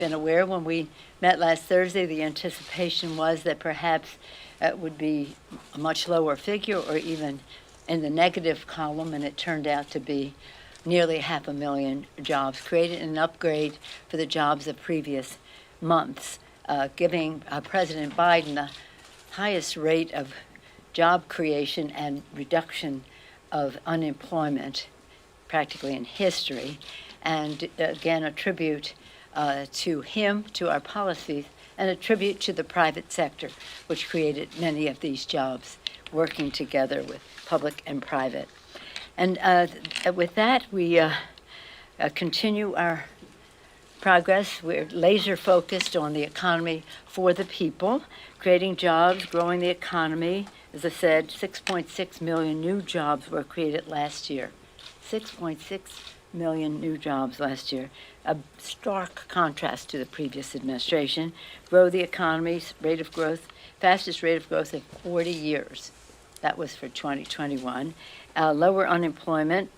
been aware when we met last Thursday, the anticipation was that perhaps it would be a much lower figure or even in the negative column, and it turned out to be nearly 500,000 jobs created, and an upgrade for the jobs of previous months, giving President Biden the highest rate of job creation and reduction of unemployment practically in history, and again a tribute to him, to our policies, and a tribute to the private sector, which created many of these jobs, working together with public and private. And with that, we continue our progress. We're laser focused on the economy for the people, creating jobs, growing the economy. As I said, 6.6 million new jobs were created last year. 6.6 million new jobs last year. A stark contrast to the previous administration. Grow the economy's rate of growth, fastest rate of growth in 40 years. That was for 2021. Lower unemployment,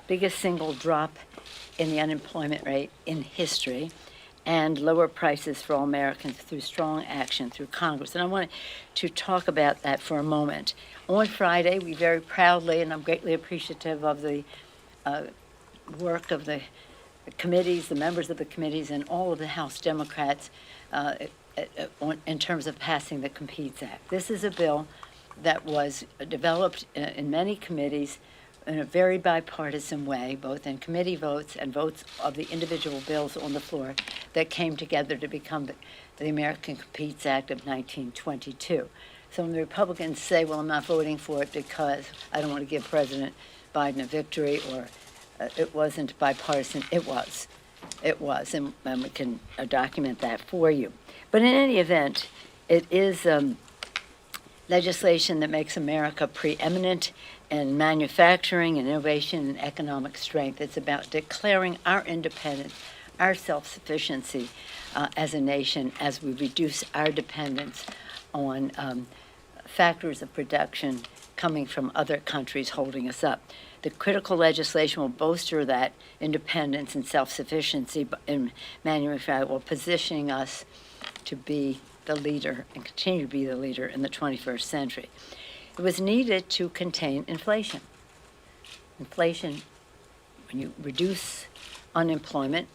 biggest single drop in the unemployment rate in history, and lower prices for all Americans through strong action through Congress. And I wanted to talk about that for a moment. On Friday, we very proudly, and I'm greatly appreciative of the work of the committees, the members of the committees, and all of the House Democrats in terms of passing the Competes Act. This is a bill that was developed in many committees in a very bipartisan way, both in committee votes and votes of the individual bills on the floor that came together to become the American Competes Act of 1922. So when the Republicans say, well, I'm not voting for it because I don't want to give President Biden a victory, or it wasn't bipartisan, it was, and we can document that for you. But in any event, it is legislation that makes America preeminent in manufacturing and innovation and economic strength. It's about declaring our independence, our self-sufficiency as a nation as we reduce our dependence on factors of production coming from other countries holding us up. The critical legislation will bolster that independence and self-sufficiency in manufacturing, while positioning us to be the leader and continue to be the leader in the 21st century. It was needed to contain inflation. Inflation, when you reduce unemployment,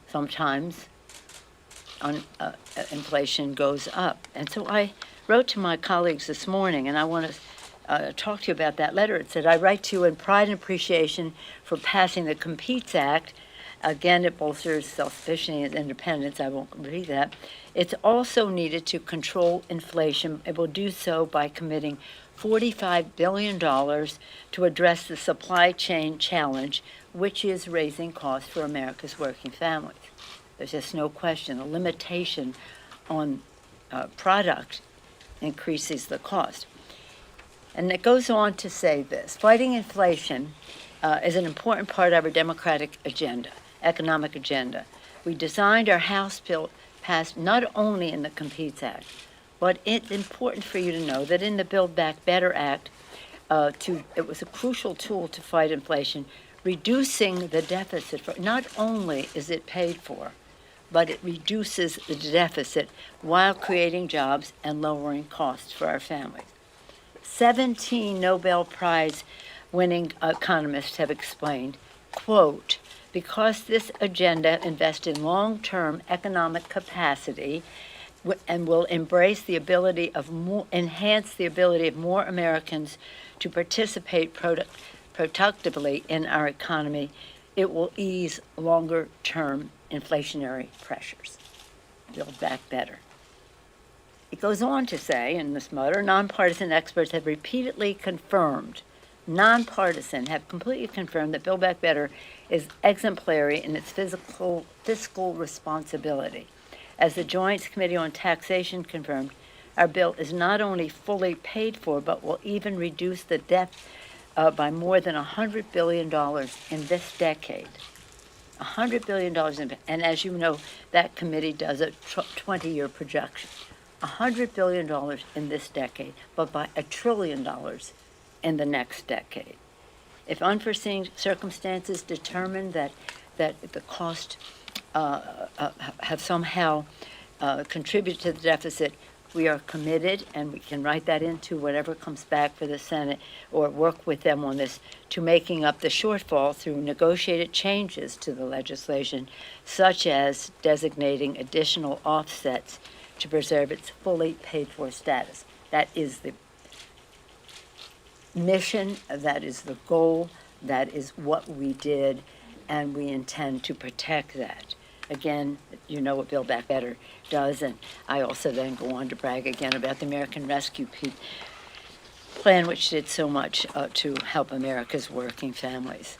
sometimes inflation goes up. And so I wrote to my colleagues this morning, and I want to talk to you about that letter. It said, I write to you in pride and appreciation for passing the Competes Act. Again, it bolsters self-sufficiency and independence. I won't read that. It's also needed to control inflation. It will do so by committing $45 billion to address the supply chain challenge, which is raising costs for America's working families. There's just no question. The limitation on product increases the cost. And it goes on to say this: fighting inflation is an important part of our democratic agenda, economic agenda. We designed our House bill passed not only in the Competes Act, but it's important for you to know that in the Build Back Better Act, it was a crucial tool to fight inflation, reducing the deficit. Not only is it paid for, but it reduces the deficit while creating jobs and lowering costs for our families. 17 Nobel Prize winning economists have explained, quote, because this agenda invests in long-term economic capacity and will embrace the ability of enhance the ability of more Americans to participate productively in our economy, it will ease longer-term inflationary pressures. Build back better. It goes on to say, in this letter, nonpartisan experts have repeatedly confirmed, completely confirmed that Build Back Better is exemplary in its fiscal responsibility. As the Joint Committee on Taxation confirmed, our bill is not only fully paid for, but will even reduce the debt by more than $100 billion in this decade. $100 billion, and as you know, that committee does a 20-year projection. $100 billion in this decade, but by $1 trillion in the next decade. If unforeseen circumstances determine that the cost have somehow contributed to the deficit, we are committed, and we can write that into whatever comes back for the Senate, or work with them on this, to making up the shortfall through negotiated changes to the legislation, such as designating additional offsets to preserve its fully paid-for status. That is the mission, that is the goal, that is what we did, and we intend to protect that. Again, you know what Build Back Better does, and I also then go on to brag again about the American Rescue Plan, which did so much to help America's working families.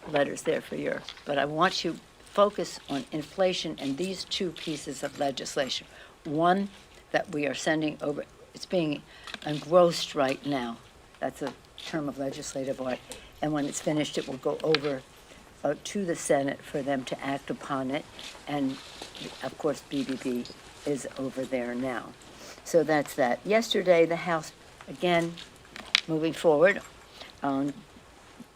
Letters there for you. But I want you to focus on inflation and these two pieces of legislation. One, that we are sending over, it's being engrossed right now. That's a term of legislative art. And when it's finished, it will go over to the Senate for them to act upon it. And, of course, BBB is over there now. So that's that. Yesterday, the House, again, moving forward on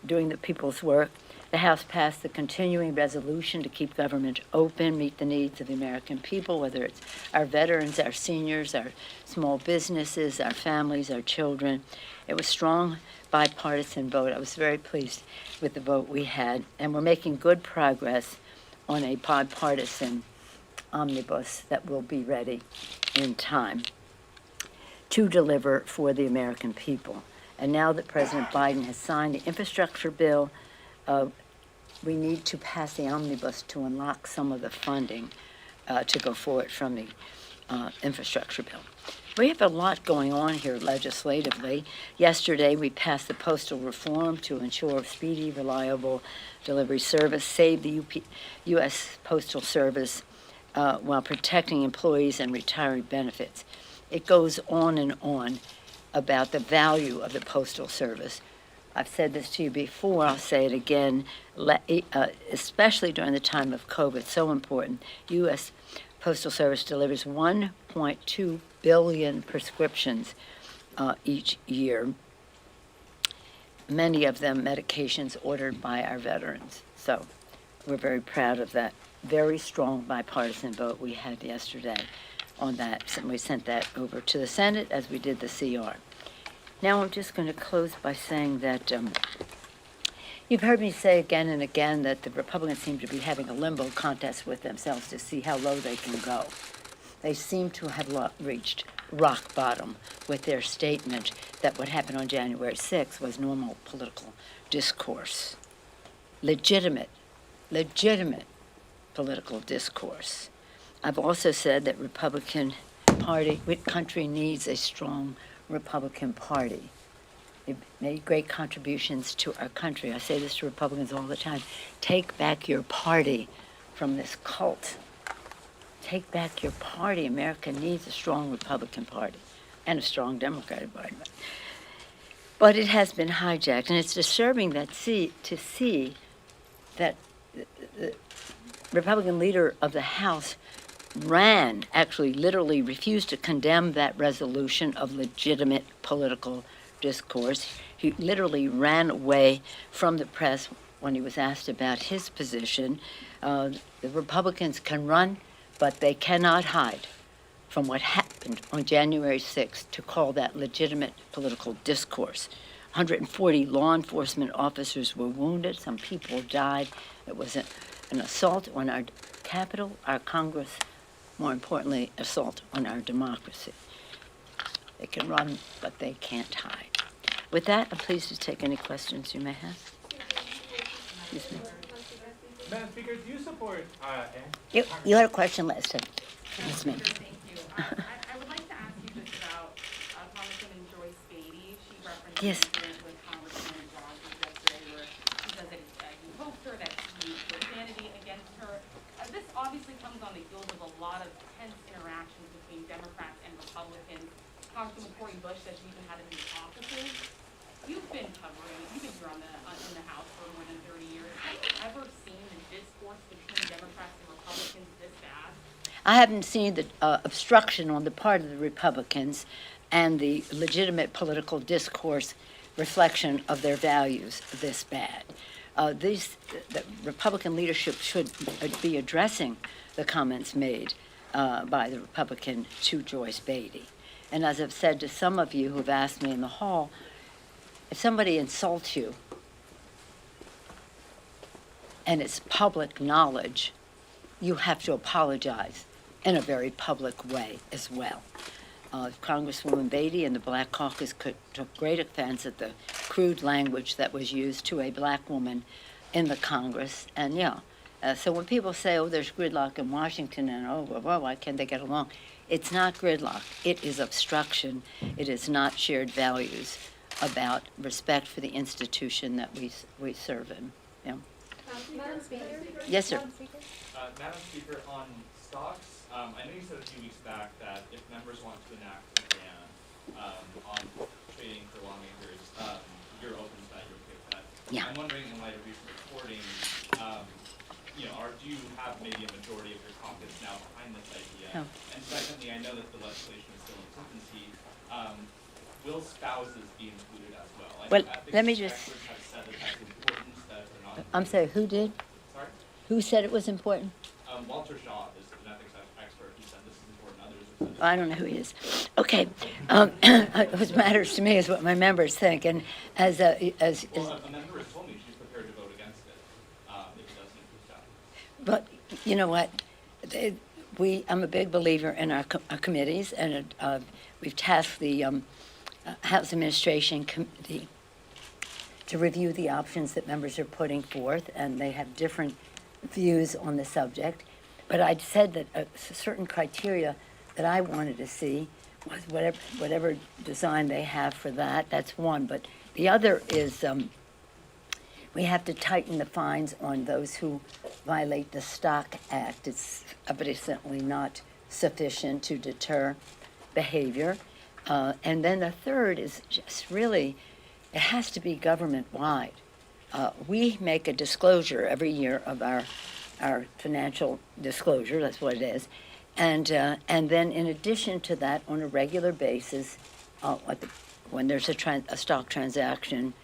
doing the people's work, the House passed the continuing resolution to keep government open, meet the needs of the American people, whether it's our veterans, our seniors, our small businesses, our families, our children. It was strong bipartisan vote. I was very pleased with the vote we had, and we're making good progress on a bipartisan omnibus that will be ready in time to deliver for the American people. And now that President Biden has signed the infrastructure bill, we need to pass the omnibus to unlock some of the funding to go forward from the infrastructure bill. We have a lot going on here legislatively. Yesterday, we passed the postal reform to ensure speedy, reliable delivery service, save the U.S. Postal Service while protecting employees and retiree benefits. It goes on and on about the value of the Postal Service. I've said this to you before, I'll say it again, especially during the time of COVID, so important. U.S. Postal Service delivers 1.2 billion prescriptions each year, many of them medications ordered by our veterans. So we're very proud of that very strong bipartisan vote we had yesterday on that. And we sent that over to the Senate as we did the CR. Now I'm just going to close by saying that you've heard me say again and again that the Republicans seem to be having a limbo contest with themselves to see how low they can go. They seem to have reached rock bottom with their statement that what happened on January 6th was normal political discourse. Legitimate political discourse. I've also said that Republican Party, country needs a strong Republican Party. They've made great contributions to our country. I say this to Republicans all the time. Take back your party from this cult. Take back your party. America needs a strong Republican Party and a strong Democratic Party. But it has been hijacked, and it's disturbing to see that the Republican leader of the House actually literally refused to condemn that resolution of legitimate political discourse. He literally ran away from the press when he was asked about his position. The Republicans can run, but they cannot hide from what happened on January 6th to call that legitimate political discourse. 140 law enforcement officers were wounded. Some people died. It was an assault on our Capitol, our Congress, more importantly, assault on our democracy. They can run, but they can't hide. With that, I'm pleased to take any questions you may have. Excuse me. Madam Speaker, do you support... You had a question last time. Yes, ma'am. Thank you. I would like to ask you just about Congresswoman Joyce Beatty. She referenced Yes. an incident with Congressman Rogers yesterday where he says that he hoped her, that he used profanity against her. This obviously comes on the heels of a lot of tense interactions between Democrats and Republicans. Congresswoman Cori Bush says she even had in these offices. You've been here in the House for more than 30 years. Have you ever seen the discourse between Democrats and Republicans this bad? I haven't seen the obstruction on the part of the Republicans and the legitimate political discourse reflection of their values this bad. The Republican leadership should be addressing the comments made by the Republican to Joyce Beatty. And as I've said to some of you who've asked me in the hall, if somebody insults you and it's public knowledge, you have to apologize in a very public way as well. Congresswoman Beatty and the Black Caucus took great offense at the crude language that was used to a black woman in the Congress. And so when people say, oh, there's gridlock in Washington and well, why can't they get along? It's not gridlock. It is obstruction. It is not shared values about respect for the institution that we serve in. Madam Speaker? Yes, sir. Madam Speaker, on stocks, I know you said a few weeks back that if members want to enact a ban on trading for lawmakers, you're open to that, you're okay with that. Yeah. I'm wondering, in light of recent reporting, do you have maybe a majority of your caucus now behind this idea? No. And secondly, I know that the legislation is still in its infancy. Will spouses be included as well? Well, Ethics let me just. experts have said that that's important, that if they're not. I'm sorry, who did? Sorry? Who said it was important? Walter Shaw is an ethics expert. He said this is important. Others have said I don't know who he is. Okay. What matters to me is what my members think. And Well, a member has told me she's prepared to vote against it if it doesn't include spouses. but you know what? I'm a big believer in our committees, and we've tasked the House Administration Committee to review the options that members are putting forth, and they have different views on the subject. But I'd said that a certain criteria that I wanted to see was whatever design they have for that. That's one. But the other is we have to tighten the fines on those who violate the Stock Act. It's evidently not sufficient to deter behavior. And then the third is just really, it has to be government-wide. We make a disclosure every year of our financial disclosure, that's what it is. And then in addition to that, on a regular basis, when there's a stock transaction,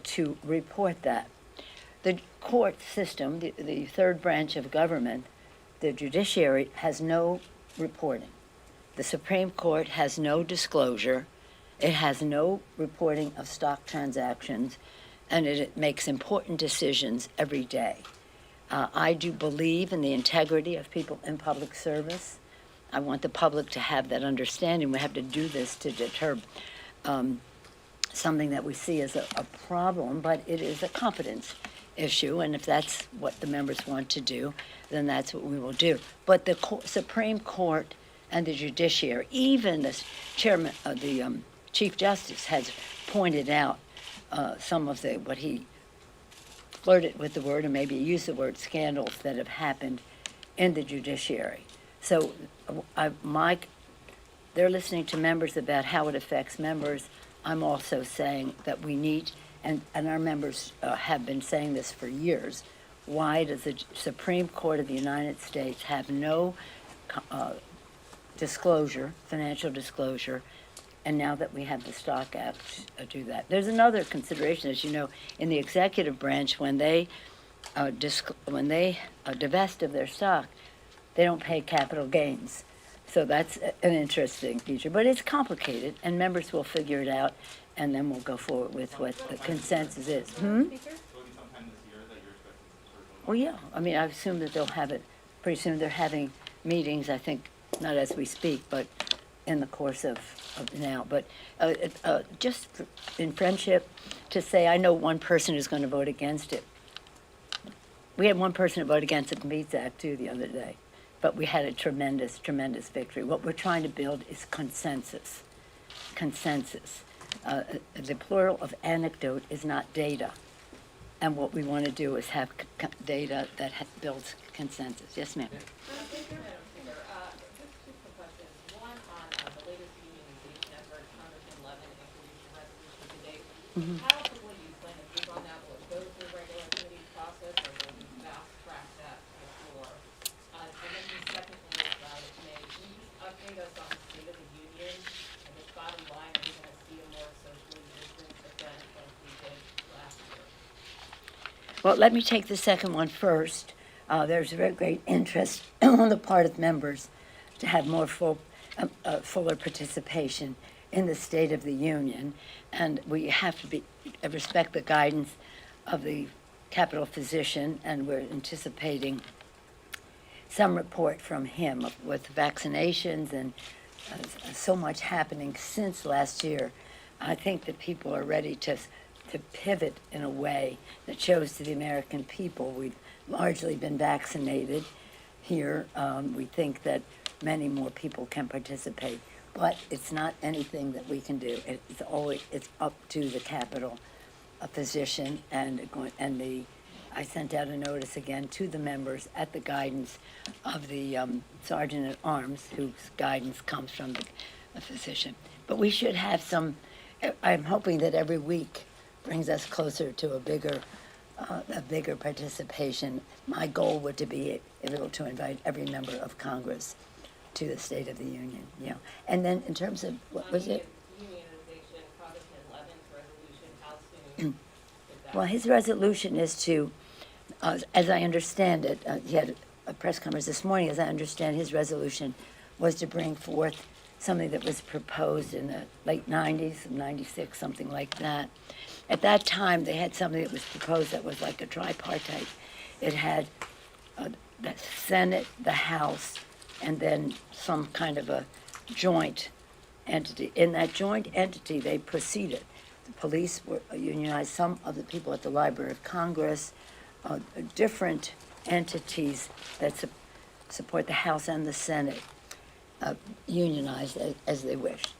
to report that. The court system, the third branch of government, the judiciary, has no reporting. The Supreme Court has no disclosure. It has no reporting of stock transactions, and it makes important decisions every day. I do believe in the integrity of people in public service. I want the public to have that understanding. We have to do this to deter something that we see as a problem, but it is a competence issue, and if that's what the members want to do, then that's what we will do. But the Supreme Court and the judiciary, even the chairman of the Chief Justice has pointed out some of what he flirted with the word, or maybe used the word, scandals that have happened in the judiciary. So they're listening to members about how it affects members. I'm also saying that we need, and our members have been saying this for years, why does the Supreme Court of the United States have no disclosure, financial disclosure, and now that we have the Stock Act do that. There's another consideration, as you know, in the executive branch, when they divest of their stock, they don't pay capital gains. So that's an interesting feature, but it's complicated, and members will figure it out, and then we'll go forward with what the consensus is. Will it be sometime this year that you're expecting? Well, yeah. I mean, I assume that they'll have it pretty soon. They're having meetings, I think, not as we speak, but in the course of now. But just in friendship, to say I know one person who's going to vote against it. We had one person vote against the Meats Act, too, the other day. But we had a tremendous, tremendous victory. What we're trying to build is consensus. Consensus. The plural of anecdote is not data. And what we want to do is have data that builds consensus. Yes, ma'am. Just two quick questions. One on the latest unionization effort, Congressman Levin introduced a resolution today. How quickly do you plan to move on that? Will it go through regular committee process, or will you fast track that to the floor? And then secondly, may you update us on the state of the union? And just bottom line, are we going to see a more socially distant event like we did last year? Well, let me take the second one first. There's a very great interest on the part of members to have more fuller participation in the State of the Union, and we have to respect the guidance of the Capitol physician, and we're anticipating some report from him with vaccinations and so much happening since last year. I think that people are ready to pivot in a way that shows to the American people we've largely been vaccinated here. We think that many more people can participate, but it's not anything that we can do. It's up to the Capitol physician, I sent out a notice again to the members at the guidance of the Sergeant at Arms, whose guidance comes from the physician. But we should have I'm hoping that every week brings us closer to a bigger participation. My goal would to be able to invite every member of Congress to the State of the Union. Yeah, and then in terms of what was it? Unionization, Congressman Levin's resolution, how soon is that? Well, his resolution is to, as I understand it, he had a press conference this morning. As I understand, his resolution was to bring forth something that was proposed in the late 90s, 96, something like that. At that time, they had something that was proposed that was like a tripartite. It had the Senate, the House, and then some kind of a joint entity. In that joint entity, they proceeded. The police were unionized, some of the people at the Library of Congress, different entities that support the House and the Senate unionized as they wished.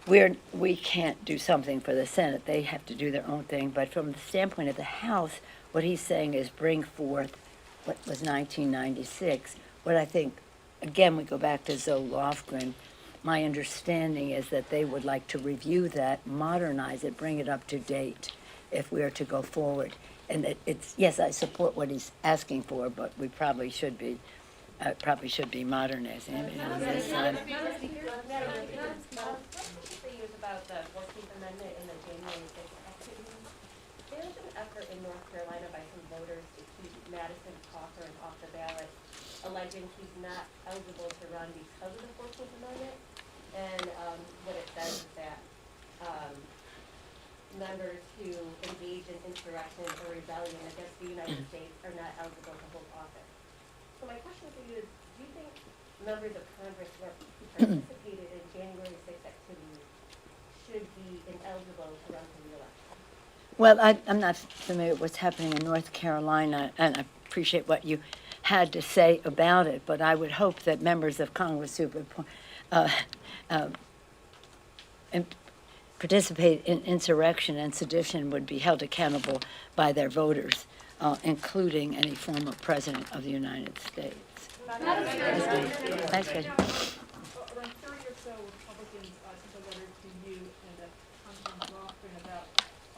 We can't do something for the Senate. They have to do their own thing. But from the standpoint of the House, what he's saying is bring forth what was 1996. What I think, again, we go back to Zoe Lofgren. My understanding is that they would like to review that, modernize it, bring it up to date if we are to go forward. And that yes, I support what he's asking for, but we probably should be modernizing it. About the 14th Amendment and the January 6th activities. There was an effort in North Carolina by some voters to keep Madison Cawthorn off the ballot, alleging he's not eligible to run because of the 14th Amendment. And what it says is that members who engage in insurrection or rebellion against the United States are not eligible to hold office. So my question for you is, do you think members of Congress who participated in January 6th activities should be ineligible to run for re-election? Well, I'm not familiar with what's happening in North Carolina, and I appreciate what you had to say about it, but I would hope that members of Congress who participate in insurrection and sedition would be held accountable by their voters, including any former president of the United States. Thanks, Reggie. Around 30 or so Republicans sent a letter to you and Congressman Lofgren about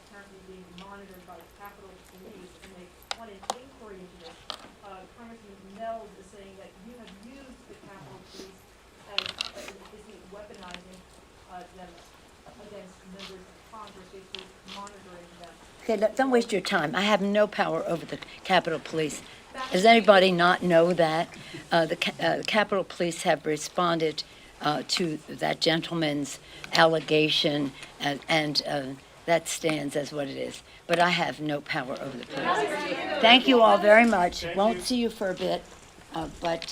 apparently being monitored by Capitol Police, and they want an inquiry into this. Congressman Nels is saying that you have used the Capitol Police as weaponizing them against members of Congress, basically monitoring them. Okay, don't waste your time. I have no power over the Capitol Police. Does anybody not know that? The Capitol Police have responded to that gentleman's allegation, and that stands as what it is. But I have no power over the police. Thank you all very much. Won't see you for a bit, but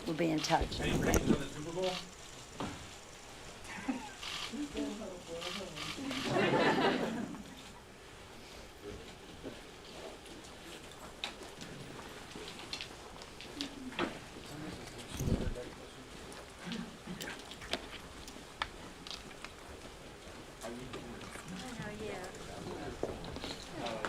we'll be in touch. Any questions on the Super Bowl?